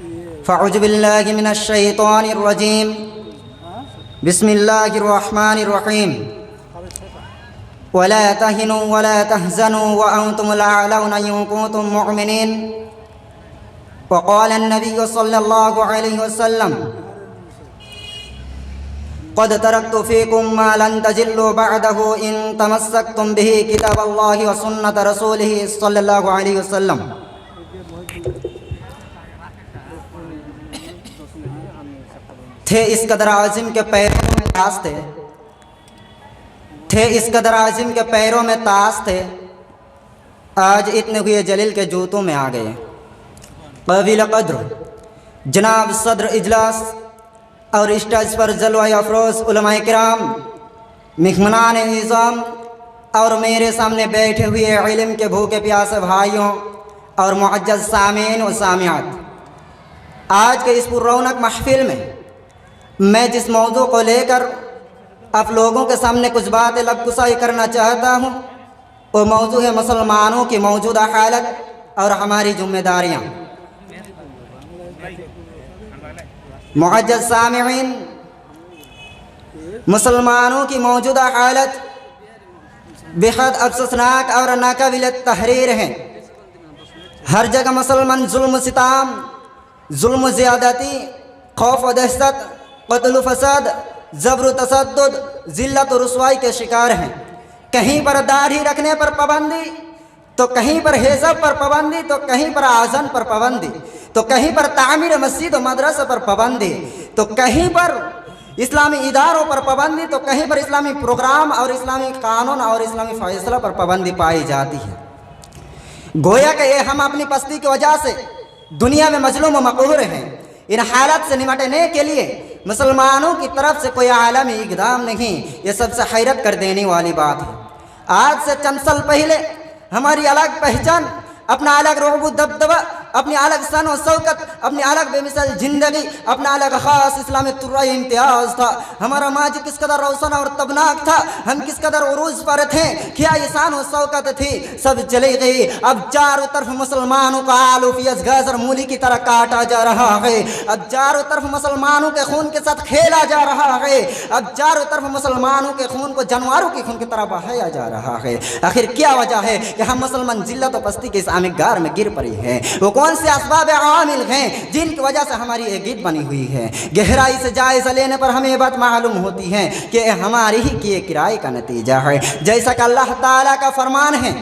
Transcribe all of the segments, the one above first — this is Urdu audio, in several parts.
فاعوذ باللہ من الشیطان الرجیم بسم اللہ الرحمن الرحیم ولا تهنوا ولا تحزنوا وأنتم الأعلون إن كنتم مؤمنين وقال النبي صلى الله عليه وسلم قد تركت فيكم ما لن تجلوا بعده إن تمسكتم به كتاب الله وسنة رسوله صلى الله عليه وسلم. تھے اس قدر عظیم کے پیروں میں تاج تھے اس قدر عظیم کے پیروں میں تاج تھے، آج اتنے ہوئے جلیل کے جوتوں میں آ گئے. قابل قدر جناب صدر اجلاس اور اسٹیج پر جلوہ افروز علماء کرام، مہمانان اعظام اور میرے سامنے بیٹھے ہوئے علم کے بھوکے پیاسے بھائیوں اور معزز سامعین و سامعات، آج کے اس پر رونق محفل میں جس موضوع کو لے کر آپ لوگوں کے سامنے کچھ باتیں لب گسائی کرنا چاہتا ہوں، وہ موضوع ہے مسلمانوں کی موجودہ حالت اور ہماری ذمہ داریاں. معزز سامعین، مسلمانوں کی موجودہ حالت بےحد افسوسناک اور ناقابل تحریر ہے. ہر جگہ مسلمان ظلم و ستم، ظلم و زیادتی، خوف و دہشت، قتل و فساد، جبر و تشدد، ذلت و رسوائی کے شکار ہیں. کہیں پر داڑھی رکھنے پر پابندی، تو کہیں پر حجاب پر پابندی، تو کہیں پر اذان پر پابندی، تو کہیں پر تعمیر مسجد و مدرسہ پر پابندی، تو کہیں پر اسلامی اداروں پر پابندی، تو کہیں پر اسلامی پروگرام اور اسلامی قانون اور اسلامی فیصلہ پر پابندی پائی جاتی ہے. گویا کہ ہم اپنی پستی کی وجہ سے دنیا میں مظلوم و مقہور ہیں. ان حالات سے نمٹنے کے لیے مسلمانوں کی طرف سے کوئی عالمی اقدام نہیں، یہ سب سے حیرت کر دینے والی بات ہے. آج سے چند سال پہلے ہماری الگ پہچان، اپنا الگ رعب و دبدبہ، اپنی الگ شان و شوکت، اپنی الگ بے مثال زندگی، اپنا الگ خاص اسلامی ترائے امتیاز تھا. ہمارا ماضی کس قدر روشن اور تابناک تھا، ہم کس قدر عروج پر تھے، کیا یہ شان و شوکت تھی، سب چلی گئی. اب چاروں طرف مسلمانوں کا آلو پیاز گاجر مولی کی طرح کاٹا جا رہا ہے. اب چاروں طرف مسلمانوں کے خون کے ساتھ کھیلا جا رہا ہے. اب چاروں طرف مسلمانوں کے خون کو جانوروں کے خون کی طرح بہایا جا رہا ہے. آخر کیا وجہ ہے کہ ہم مسلمان ذلت و پستی کے اس عامق گار میں گر پڑی ہیں؟ وہ کون سے اسباب عامل ہیں جن کی وجہ سے ہماری یہ گیت بنی ہوئی ہے؟ گہرائی سے جائزہ لینے پر ہمیں یہ بات معلوم ہوتی ہے کہ ہماری ہی کیے کرائے کا نتیجہ ہے. جیسا کہ اللہ تعالیٰ کا فرمان ہے،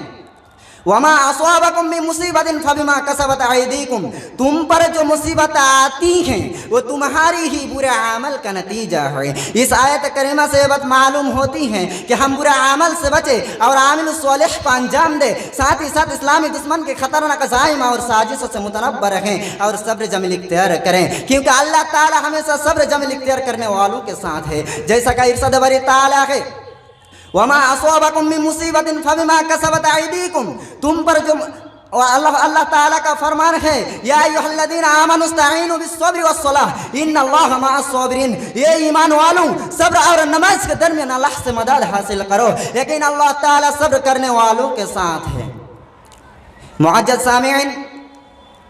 وَمَا أَصَابَكُم مِّن مُّصِيبَةٍ فَبِمَا كَسَبَتْ أَيْدِيكُمْ، تم پر جو مصیبت آتی ہیں وہ تمہاری ہی برے عمل کا نتیجہ ہے. اس آیت کریمہ سے یہ بات معلوم ہوتی ہے کہ ہم برے عمل سے بچے اور عامل صالح کو انجام دے، ساتھ ہی ساتھ اسلامی دشمن کے خطرناک عزائم اور سازشوں سے متنبہ رہیں اور صبر جمیل اختیار کریں، کیونکہ اللہ تعالیٰ ہمیشہ صبر جمیل اختیار کرنے والوں کے ساتھ ہے. جیسا کہ ارشاد باری تعالیٰ ہے، وَمَا أَصَابَكُم مِّن مُّصِيبَةٍ فَبِمَا كَسَبَتْ أَيْدِيكُمْ، تم پر جو اللہ تعالیٰ کا فرمان ہے، یا ایھا الذین آمنوا استعینوا بالصبر والصلاۃ ان اللہ مع الصابرین، یہ ایمان والوں صبر اور نماز کے درمیان اللہ سے مدد حاصل کرو، لیکن اللہ تعالیٰ صبر کرنے والوں کے ساتھ ہے. معزز سامعین،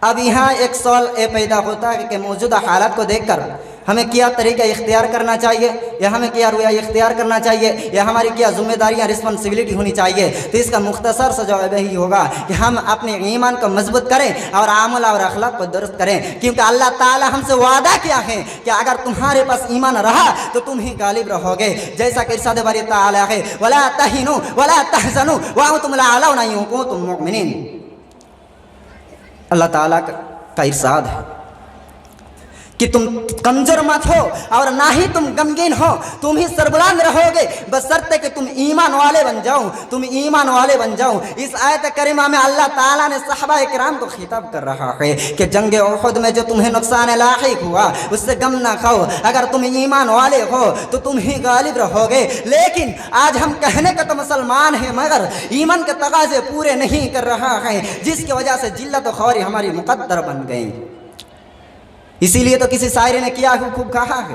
اب یہاں ایک سوال پیدا ہوتا ہے کہ موجودہ حالات کو دیکھ کر ہمیں کیا طریقہ اختیار کرنا چاہیے، یا ہمیں کیا رویہ اختیار کرنا چاہیے، یا ہماری کیا ذمہ داریاں رسپانسبلٹی ہونی چاہیے؟ تو اس کا مختصر سا جواب یہی ہوگا کہ ہم اپنے ایمان کو مضبوط کریں اور عمل اور اخلاق کو درست کریں، کیونکہ اللہ تعالیٰ ہم سے وعدہ کیا ہے کہ اگر تمہارے پاس ایمان رہا تو تم ہی غالب رہو گے. جیسا کہ ارشاد باری تعالیٰ ہے، وَلَا تَهِنُوا وَلَا تَحْزَنُوا وَأَنتُمُ الْأَعْلَوْنَ إِن كُنتُم مُّؤْمِنِينَ. اللہ تعالیٰ کا ارشاد ہے کہ تم کمزور مت ہو اور نہ ہی تم غمگین ہو، تم ہی سربلند رہو گے، بشرطے کہ تم ایمان والے بن جاؤ، تم ایمان والے بن جاؤ. اس آیت کریمہ میں اللہ تعالیٰ نے صحابہ کرام کو خطاب کر رہا ہے کہ جنگ احد میں جو تمہیں نقصان لاحق ہوا اس سے غم نہ کھاؤ، اگر تم ایمان والے ہو تو تم ہی غالب رہو گے. لیکن آج ہم کہنے کا تو مسلمان ہیں مگر ایمان کے تقاضے پورے نہیں کر رہا ہے، جس کی وجہ سے ذلت و خواری ہماری مقدر بن گئی. اسی لیے تو کسی شاعر نے کیا خوب کہا ہے